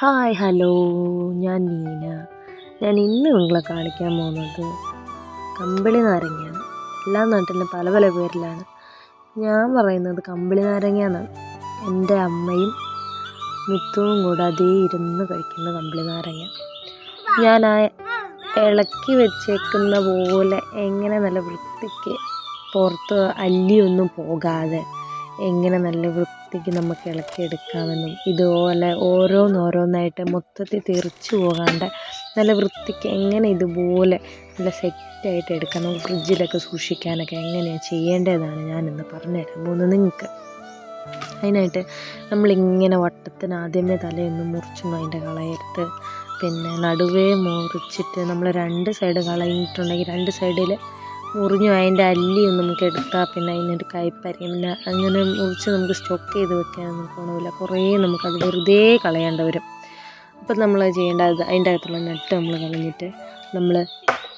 Hi hello, ഞാൻ നീന. ഞാൻ ഇന്ന് നിങ്ങളെ കാണിക്കാൻ പോകുന്നത് കമ്പിളി നാരങ്ങയാണ്. എല്ലാ നാട്ടിലും പല പല പേരിലാണ്. ഞാൻ പറയുന്നത് കമ്പിളി നാരങ്ങ എന്നാണ്. എൻ്റെ അമ്മയും മിത്തുവും കൂടെ അതേ ഇരുന്ന് കഴിക്കുന്ന കമ്പിളി നാരങ്ങ. ഞാൻ ആ ഇളക്കി വെച്ചേക്കുന്ന പോലെ എങ്ങനെ നല്ല വൃത്തിക്ക് പുറത്ത് അല്ലിയൊന്നും പോകാതെ എങ്ങനെ നല്ല വൃത്തിക്ക് നമുക്ക് ഇളക്കിയെടുക്കാമെന്നും ഇതുപോലെ ഓരോന്നോരോന്നായിട്ട് മൊത്തത്തിൽ തെറിച്ച് പോകാണ്ട് നല്ല വൃത്തിക്ക് എങ്ങനെ ഇതുപോലെ നല്ല സെറ്റായിട്ട് എടുക്കാം, നമുക്ക് ഫ്രിഡ്ജിലൊക്കെ സൂക്ഷിക്കാനൊക്കെ എങ്ങനെയാണ് ചെയ്യേണ്ടതെന്നാണ് ഞാനിന്ന് പറഞ്ഞുതരാൻ പോകുന്നത് നിങ്ങൾക്ക്. അതിനായിട്ട് നമ്മളിങ്ങനെ വട്ടത്തിന് ആദ്യമേ തലയൊന്നും മുറിച്ചൊന്നും അതിൻ്റെ കളയരുത്. പിന്നെ നടുവേ മുറിച്ചിട്ട് നമ്മൾ രണ്ട് സൈഡ് കളഞ്ഞിട്ടുണ്ടെങ്കിൽ രണ്ട് സൈഡിൽ മുറിഞ്ഞു അതിൻ്റെ അല്ലിയൊന്നും നമുക്ക് എടുത്താൽ പിന്നെ അതിനൊരു കയ്പ്പരിയും പിന്നെ അങ്ങനെ മുറിച്ച് നമുക്ക് സ്റ്റോക്ക് ചെയ്ത് വെക്കാനൊന്നും ഗുണമില്ല. കുറേ നമുക്കത് വെറുതെ കളയേണ്ട വരും. അപ്പം നമ്മൾ ചെയ്യേണ്ടത് അതിൻ്റെ അകത്തുള്ള നട്ട് നമ്മൾ കളഞ്ഞിട്ട് നമ്മൾ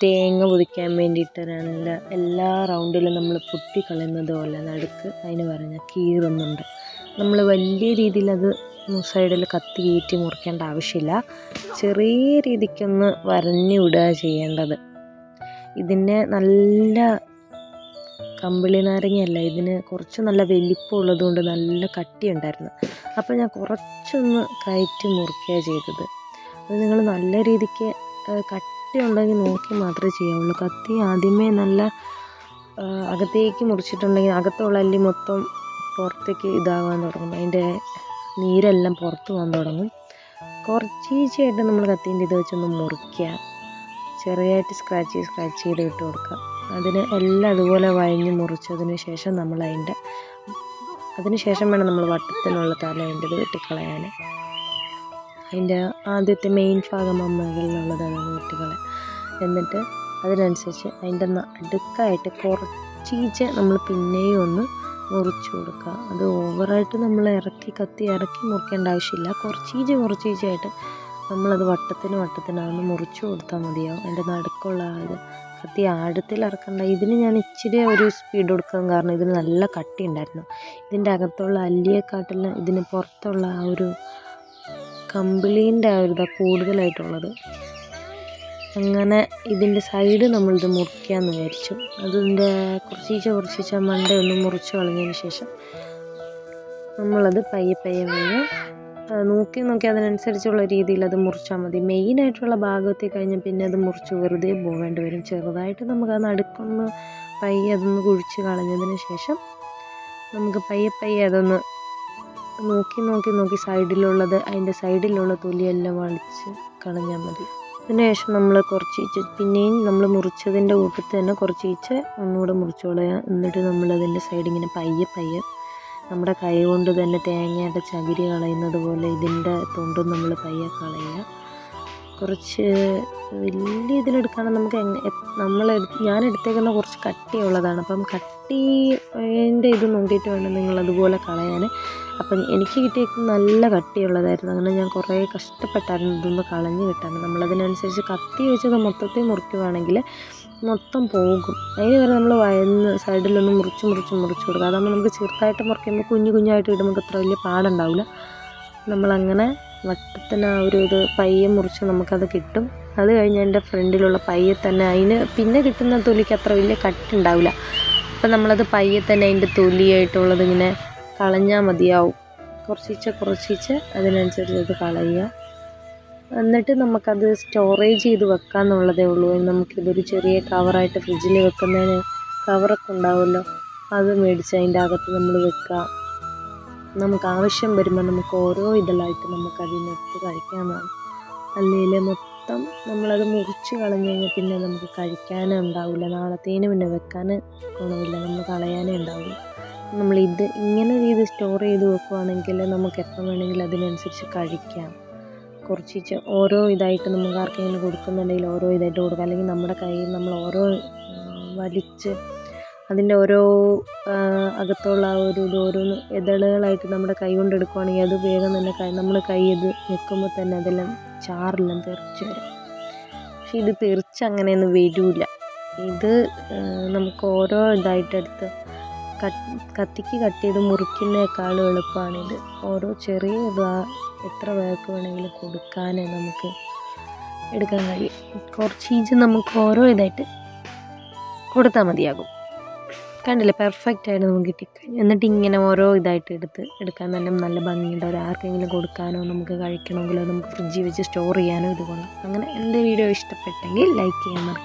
തേങ്ങ പൊതിക്കാൻ വേണ്ടിയിട്ട് എല്ലാ റൗണ്ടിലും നമ്മൾ പൊട്ടിക്കളയുന്നത് പോലെ നടുക്ക് അതിന് പറഞ്ഞ കീറുന്നുണ്ട്. നമ്മൾ വലിയ രീതിയിൽ അത് സൈഡിൽ കത്തി കയറ്റി മുറിക്കേണ്ട ആവശ്യമില്ല. ചെറിയ രീതിക്കൊന്ന് വരഞ്ഞു വിടുക ചെയ്യേണ്ടത്. ഇതിന് നല്ല കമ്പിളി നാരങ്ങയല്ല, ഇതിന് കുറച്ച് നല്ല വലിപ്പമുള്ളത് കൊണ്ട് നല്ല കട്ടിയുണ്ടായിരുന്നു. അപ്പോൾ ഞാൻ കുറച്ചൊന്ന് കയറ്റി മുറിക്കുക ചെയ്തത്. അത് നിങ്ങൾ നല്ല രീതിക്ക് കട്ടി ഉണ്ടെങ്കിൽ നോക്കി മാത്രമേ ചെയ്യാവുള്ളൂ. കത്തി ആദ്യമേ നല്ല അകത്തേക്ക് മുറിച്ചിട്ടുണ്ടെങ്കിൽ അകത്തുള്ള അല്ലി മൊത്തം പുറത്തേക്ക് ഇതാകാൻ തുടങ്ങും, അതിൻ്റെ നീരെല്ലാം പുറത്ത് പോകാൻ തുടങ്ങും. കുറച്ചീച്ചയായിട്ട് നമ്മൾ കത്തീൻ്റെ ഇത് വെച്ചൊന്ന് മുറിക്കുക, ചെറിയായിട്ട് സ്ക്രാച്ച് ചെയ്ത് ഇട്ട് കൊടുക്കുക. അതിന് എല്ലാം അതുപോലെ വഴഞ്ഞ് മുറിച്ചതിന് ശേഷം നമ്മൾ അതിന് ശേഷം വേണം നമ്മൾ വട്ടത്തിനുള്ള തല അതിൻ്റെ ഇത് വെട്ടിക്കളയാൻ. അതിൻ്റെ ആദ്യത്തെ മെയിൻ ഭാഗം മുകളിലുള്ളത് അതാണ് വെട്ടിക്കളയാൻ. എന്നിട്ട് അതിനനുസരിച്ച് അതിൻ്റെ അടുക്കായിട്ട് കുറച്ചീച്ച് നമ്മൾ പിന്നെയും ഒന്ന് മുറിച്ച് കൊടുക്കുക. അത് ഓവറായിട്ട് നമ്മൾ കത്തി ഇറക്കി മുറിക്കേണ്ട ആവശ്യമില്ല. കുറച്ചീച്ചായിട്ട് നമ്മളത് വട്ടത്തിനാണ് മുറിച്ച് കൊടുത്താൽ മതിയാവും. അതിൻ്റെ നടുക്കുള്ള ഇത് കത്തി ആഴത്തിൽ ഇറക്കണ്ട. ഇതിന് ഞാൻ ഇച്ചിരി ഒരു സ്പീഡ് കൊടുക്കാൻ കാരണം ഇതിന് നല്ല കട്ടി ഉണ്ടായിരുന്നു. ഇതിൻ്റെ അകത്തുള്ള അല്ലിയെക്കാട്ടിലും ഇതിന് പുറത്തുള്ള ആ ഒരു കമ്പിളീൻ്റെ ആ ഒരു ഇതാണ് കൂടുതലായിട്ടുള്ളത്. അങ്ങനെ ഇതിൻ്റെ സൈഡ് നമ്മളിത് മുറിക്കാമെന്ന് വിചാരിച്ചു. അതിൻ്റെ കുറച്ചീച്ച മണ്ടയൊന്ന് മുറിച്ച് കളഞ്ഞതിന് ശേഷം നമ്മളത് പയ്യെ നോക്കി അതിനനുസരിച്ചുള്ള രീതിയിൽ അത് മുറിച്ചാൽ മതി. മെയിനായിട്ടുള്ള ഭാഗത്തിൽ കഴിഞ്ഞാൽ പിന്നെ അത് മുറിച്ച് വെറുതെ പോകേണ്ടി വരും. ചെറുതായിട്ട് നമുക്ക് ആ നടുക്കൊന്ന് അതൊന്ന് കുഴിച്ച് കളഞ്ഞതിന് ശേഷം നമുക്ക് പയ്യെ അതൊന്ന് നോക്കി സൈഡിലുള്ളത് അതിൻ്റെ സൈഡിലുള്ള തൊലിയെല്ലാം വലിച്ച് കളഞ്ഞാൽ മതി. അതിനുശേഷം നമ്മൾ കുറച്ചീച്ച് പിന്നെയും നമ്മൾ മുറിച്ചതിൻ്റെ കൂട്ടത്തിൽ തന്നെ കുറച്ചീച്ച് ഒന്നുകൂടെ മുറിച്ച് കളയാം. എന്നിട്ട് നമ്മളതിൻ്റെ സൈഡിങ്ങനെ പയ്യെ നമ്മുടെ കൈ കൊണ്ട് തന്നെ തേങ്ങയുടെ ചകിരി കളയുന്നത് പോലെ ഇതിൻ്റെ തൊണ്ടും നമ്മൾ പയ്യെ കളയുക. കുറച്ച് വലിയ ഇതിലെടുക്കുകയാണെങ്കിൽ നമുക്ക് ഞാൻ എടുത്തേക്കുന്ന കുറച്ച് കട്ടിയുള്ളതാണ്. അപ്പം കട്ടീൻ്റെ ഇത് നോക്കിയിട്ട് വേണം നിങ്ങൾ അതുപോലെ കളയാൻ. അപ്പം എനിക്ക് കിട്ടിയേക്കുന്നത് നല്ല കട്ടിയുള്ളതായിരുന്നു. അങ്ങനെ ഞാൻ കുറേ കഷ്ടപ്പെട്ടായിരുന്നു ഇതൊന്ന് കളഞ്ഞ് കിട്ടാൻ. നമ്മളതിനനുസരിച്ച് കത്തി വെച്ചത് മൊത്തത്തിൽ മുറിക്കുവാണെങ്കിൽ മൊത്തം പോകും. അതിന് വരെ നമ്മൾ വയന്ന് സൈഡിലൊന്ന് മുറിച്ച് കൊടുക്കുക. അതാകുമ്പോൾ നമുക്ക് ചെറുതായിട്ട് മുറിക്കുമ്പോൾ കുഞ്ഞായിട്ട് ഇടുമ്പോൾ അത്ര വലിയ പാടുണ്ടാവില്ല. നമ്മളങ്ങനെ വട്ടത്തിന് ആ ഒരു ഇത് പയ്യെ മുറിച്ച് നമുക്കത് കിട്ടും. അത് കഴിഞ്ഞ് എൻ്റെ ഫ്രണ്ടിലുള്ള പയ്യെ തന്നെ അതിന് പിന്നെ കിട്ടുന്ന തൊലിക്ക് അത്ര വലിയ കട്ടുണ്ടാവില്ല. അപ്പം നമ്മളത് പയ്യെ തന്നെ അതിൻ്റെ തൊലിയായിട്ടുള്ളത് ഇങ്ങനെ കളഞ്ഞാൽ മതിയാവും. കുറച്ചീച്ച അതിനനുസരിച്ച് അത് കളയുക. എന്നിട്ട് നമുക്കത് സ്റ്റോറേജ് ചെയ്ത് വെക്കാമെന്നുള്ളതേ ഉള്ളൂ. നമുക്കിതൊരു ചെറിയ കവറായിട്ട് ഫ്രിഡ്ജിൽ വെക്കുന്നതിന് കവറൊക്കെ ഉണ്ടാവുമല്ലോ, അത് മേടിച്ച് അതിൻ്റെ അകത്ത് നമ്മൾ വെക്കുക. നമുക്ക് ആവശ്യം വരുമ്പോൾ നമുക്ക് ഓരോ ഇതിലായിട്ട് നമുക്കതിനെടുത്ത് കഴിക്കാമെന്നാണ്. അല്ലെങ്കിൽ മൊത്തം നമ്മളത് മുറിച്ച് കളഞ്ഞ് കഴിഞ്ഞാൽ പിന്നെ നമുക്ക് കഴിക്കാനേ ഉണ്ടാവില്ല. നാളത്തേന് പിന്നെ വെക്കാൻ ഗുണമില്ല, നമ്മൾ കളയാനേ ഉണ്ടാവില്ല. നമ്മളിത് ഇങ്ങനെ രീതി സ്റ്റോർ ചെയ്ത് വെക്കുകയാണെങ്കിൽ നമുക്ക് എപ്പം വേണമെങ്കിലും അതിനനുസരിച്ച് കഴിക്കാം. കുറച്ച് ഓരോ ഇതായിട്ട് നമുക്ക് ആർക്കെങ്കിലും കൊടുക്കുന്നുണ്ടെങ്കിൽ ഓരോ ഇതായിട്ട് കൊടുക്കാം. അല്ലെങ്കിൽ നമ്മുടെ കയ്യിൽ നമ്മൾ ഓരോ വലിച്ച് അതിൻ്റെ ഓരോ അകത്തുള്ള ആ ഒരു ഇത് ഓരോന്ന് ഇതളുകളായിട്ട് നമ്മുടെ കൈ കൊണ്ട് എടുക്കുകയാണെങ്കിൽ അത് വേഗം തന്നെ നമ്മൾ കൈ ഇത് വെക്കുമ്പോൾ തന്നെ അതെല്ലാം ചാറെല്ലാം തെറിച്ച് വരും. പക്ഷെ ഇത് തെറിച്ച് അങ്ങനെയൊന്നും വരില്ല. ഇത് നമുക്ക് ഓരോ ഇതായിട്ടെടുത്ത് കത്തിക്ക് കട്ട് ചെയ്ത് മുറിക്കുന്നേക്കാളും എളുപ്പമാണിത്. ഓരോ ചെറിയ എത്ര പേർക്ക് വേണമെങ്കിലും കൊടുക്കാൻ നമുക്ക് എടുക്കാൻ കഴിയും. കുറച്ച് ഈച്ച് നമുക്ക് ഓരോ ഇതായിട്ട് കൊടുത്താൽ മതിയാകും. കണ്ടില്ലേ, പെർഫെക്റ്റായിട്ട് നമുക്ക് കിട്ടിക്കഴിഞ്ഞു. എന്നിട്ട് ഇങ്ങനെ ഓരോ ഇതായിട്ട് എടുക്കാൻ നല്ല ഭംഗിയുണ്ടാവും. ആർക്കെങ്കിലും കൊടുക്കാനോ നമുക്ക് കഴിക്കണമെങ്കിലോ നമുക്ക് ഫ്രിഡ്ജിൽ വെച്ച് സ്റ്റോർ ചെയ്യാനോ ഇത് കൊള്ളാം. അങ്ങനെ എൻ്റെ വീഡിയോ ഇഷ്ടപ്പെട്ടെങ്കിൽ ലൈക്ക് ചെയ്യാൻ മറക്കരുത്.